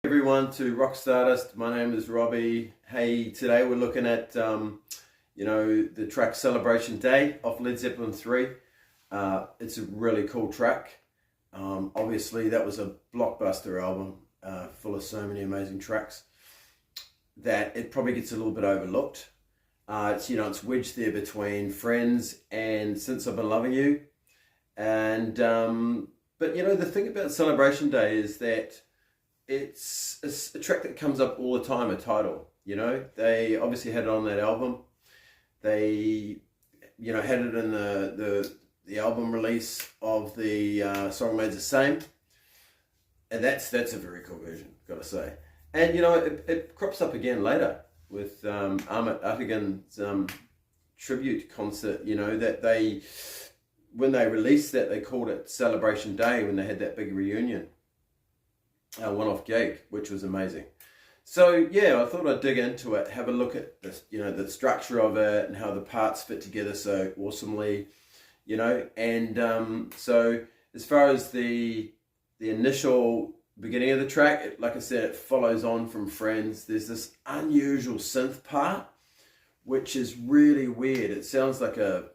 Everyone to Rock Stardust. My name is Robbie. Hey, today we're looking at the track Celebration Day off Led Zeppelin 3. It's a really cool track. Obviously that was a blockbuster album full of so many amazing tracks that it probably gets a little bit overlooked. It's wedged there between Friends and Since I've Been Loving You. And but the thing about Celebration Day is that it's a track that comes up all the time, a title. They obviously had it on that album. They had it in the album release of the song Made the Same, and that's a very cool version, gotta say. And it crops up again later with Ahmet Ertegun's tribute concert. That when they released that, they called it Celebration Day when they had that big reunion. One-off gig, which was amazing. So yeah, I thought I'd dig into it, have a look at this, the structure of it and how the parts fit together so awesomely, and so as far as the initial beginning of the track, like I said, it follows on from Friends. There's this unusual synth part, which is really weird. It sounds like a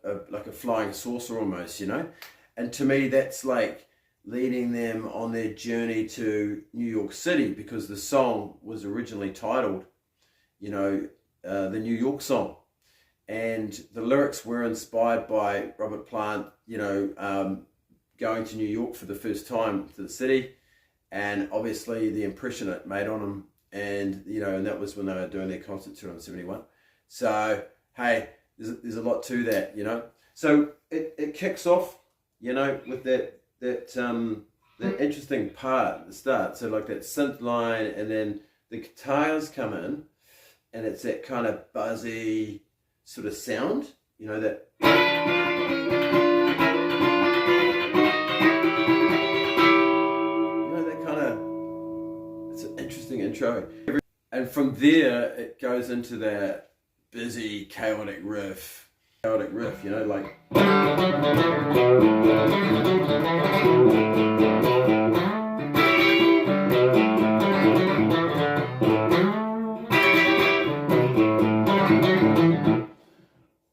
flying saucer almost, and to me that's like leading them on their journey to New York City, because the song was originally titled, the New York song. And the lyrics were inspired by Robert Plant, going to New York for the first time to the city, and obviously the impression it made on him. And, and that was when they were doing their concert tour in 71. So, hey, there's a lot to that, So it kicks off, with that interesting part at the start. So like that synth line, and then the guitars come in, and it's that kind of buzzy sort of sound, that kind of, it's an interesting intro. And from there it goes into that busy chaotic riff, like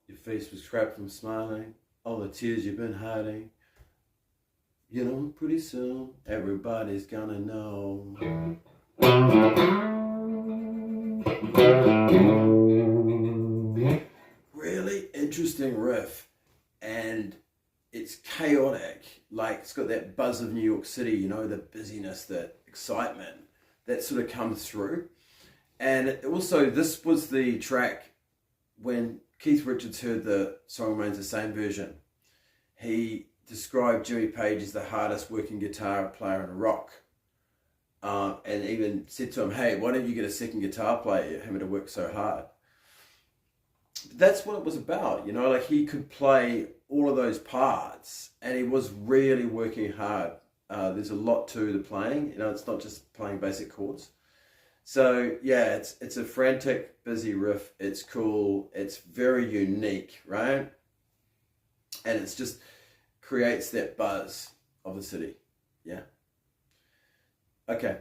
your face was cracked from smiling, all the tears you've been hiding. Pretty soon everybody's gonna know. Really interesting riff, and it's chaotic. Like, it's got that buzz of New York City, the busyness, that excitement that sort of comes through. And also, this was the track when Keith Richards heard the song Remains the Same version. He described Jimmy Page as the hardest working guitar player in rock, and even said to him, hey, why don't you get a second guitar player? You're having to work so hard. That's what it was about, like he could play all of those parts, and he was really working hard. There's a lot to the playing, it's not just playing basic chords. So yeah, it's a frantic, busy riff. It's cool. It's very unique, right? And it's just creates that buzz of the city. Yeah. Okay.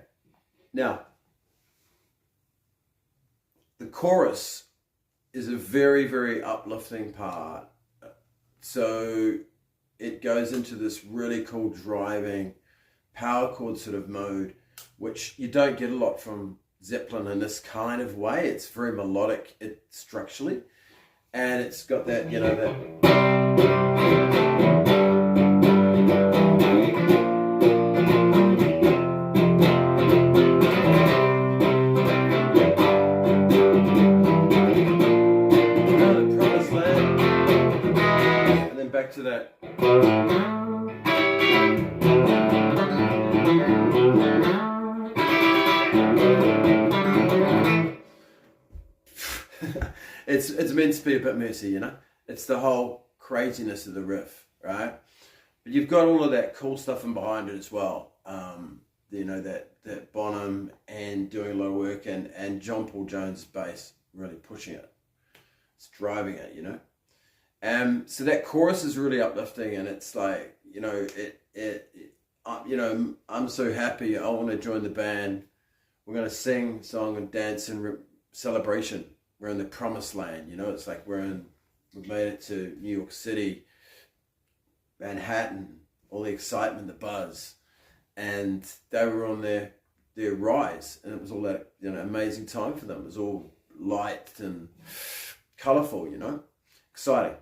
Now, the chorus is a very, very uplifting part. So it goes into this really cool driving power chord sort of mode, which you don't get a lot from Zeppelin in this kind of way. It's very melodic structurally, and it's got that, back to that. It's meant to be a bit messy, It's the whole craziness of the riff, right? But you've got all of that cool stuff in behind it as well. That Bonham and doing a lot of work, and John Paul Jones' bass really pushing it. It's driving it, So that chorus is really uplifting, and it's like, I'm so happy. I want to join the band we're going to sing, song, and dance and celebration. We're in the promised land, you know. It's like we've made it to New York City, Manhattan, all the excitement, the buzz, and they were on their rise, and it was all that, you know, amazing time for them. It was all light and colourful, you know, exciting.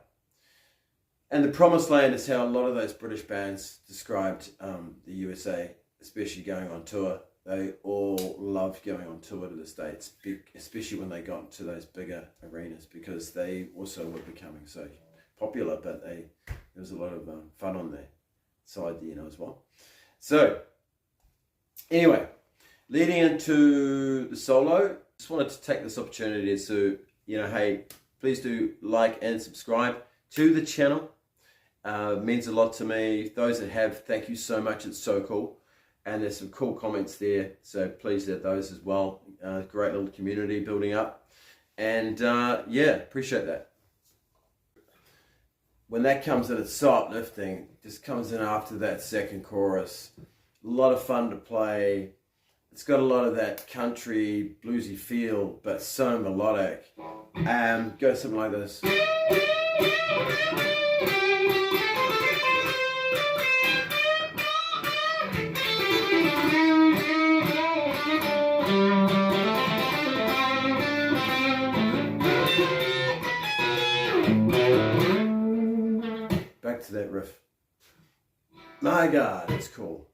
And the promised land is how a lot of those British bands described the USA, especially going on tour. They all loved going on tour to the States, especially when they got to those bigger arenas, because they also were becoming so popular, but there was a lot of fun on their side, you know, as well. So anyway, leading into the solo, just wanted to take this opportunity to, you know, hey, please do like and subscribe to the channel. Means a lot to me. Those that have, thank you so much. It's so cool. And there's some cool comments there, so please add those as well. Great little community building up. And yeah, appreciate that. When that comes in, it's so uplifting. Just comes in after that second chorus. A lot of fun to play. It's got a lot of that country bluesy feel, but so melodic. Goes something like this. Back to that riff. My God, it's cool.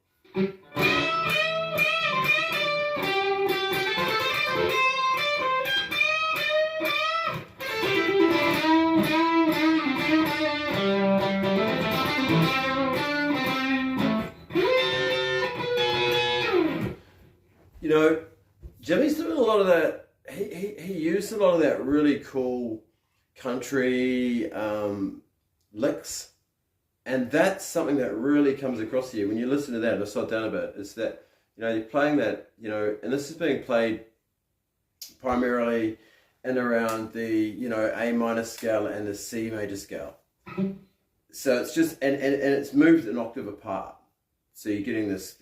You know, Jimmy's doing a lot of that. He used a lot of that really cool country licks, and that's something that really comes across to you when you listen to that. And I slow it down a bit. It's that, you know, you're playing that, you know, and this is being played primarily in around the, you know, A minor scale and the C major scale. So it's just and it's moved an octave apart. So you're getting this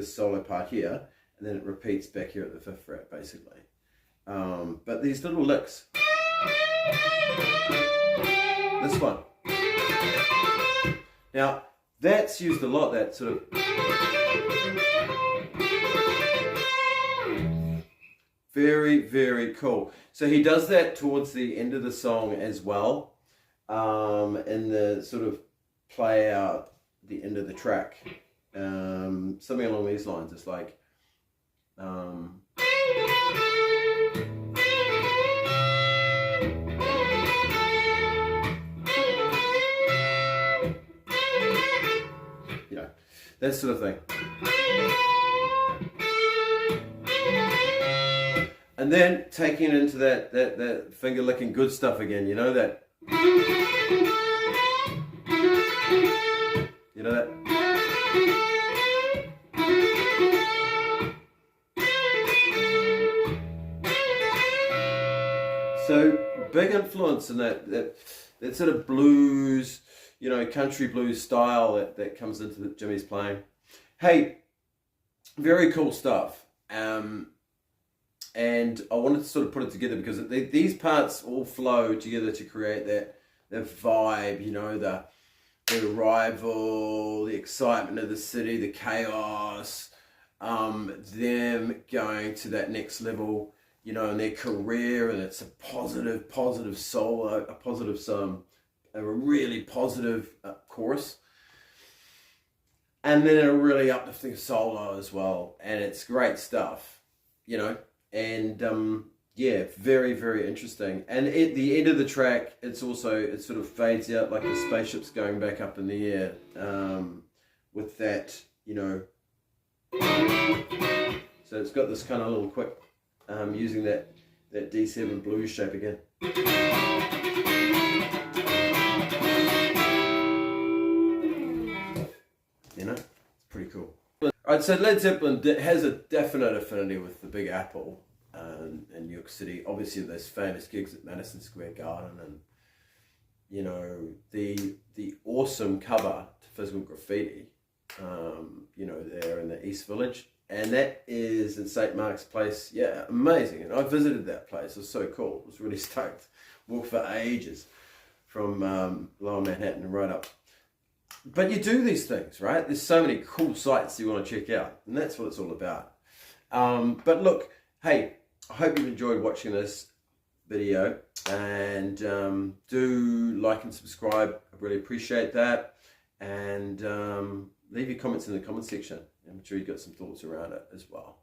solo part here, and then it repeats back here at the 5th fret, basically. But these little licks. This one. Now, that's used a lot, that sort of... Very, very cool. So he does that towards the end of the song as well. In the sort of play out the end of the track. Something along these lines. It's like... you know, that sort of thing. And then taking it into that finger licking good stuff again, you know that. You know that. So big influence in that sort of blues, you know, country blues style that comes into Jimmy's playing. Hey, very cool stuff. And I wanted to sort of put it together because these parts all flow together to create that vibe, you know, the arrival, the excitement of the city, the chaos, them going to that next level, you know, in their career, and it's a positive solo, a really positive chorus, and then a really uplifting solo as well, and it's great stuff, you know. And yeah, very, very interesting. And at the end of the track, it sort of fades out like the spaceship's going back up in the air, with that, you know. So it's got this kind of little quick, using that D7 blues shape again. You know, it's pretty cool. Alright, so Led Zeppelin has a definite affinity with the Big Apple in New York City. Obviously, those famous gigs at Madison Square Garden, and you know the awesome cover to Physical Graffiti. You know, there in the East Village, and that is in St. Mark's Place. Yeah, amazing. And I visited that place. It was so cool. I was really stoked. Walked for ages from Lower Manhattan and right up. But you do these things, right? There's so many cool sites you want to check out, and that's what it's all about. But look, hey, I hope you've enjoyed watching this video, and do like and subscribe. I really appreciate that. And leave your comments in the comment section. I'm sure you've got some thoughts around it as well.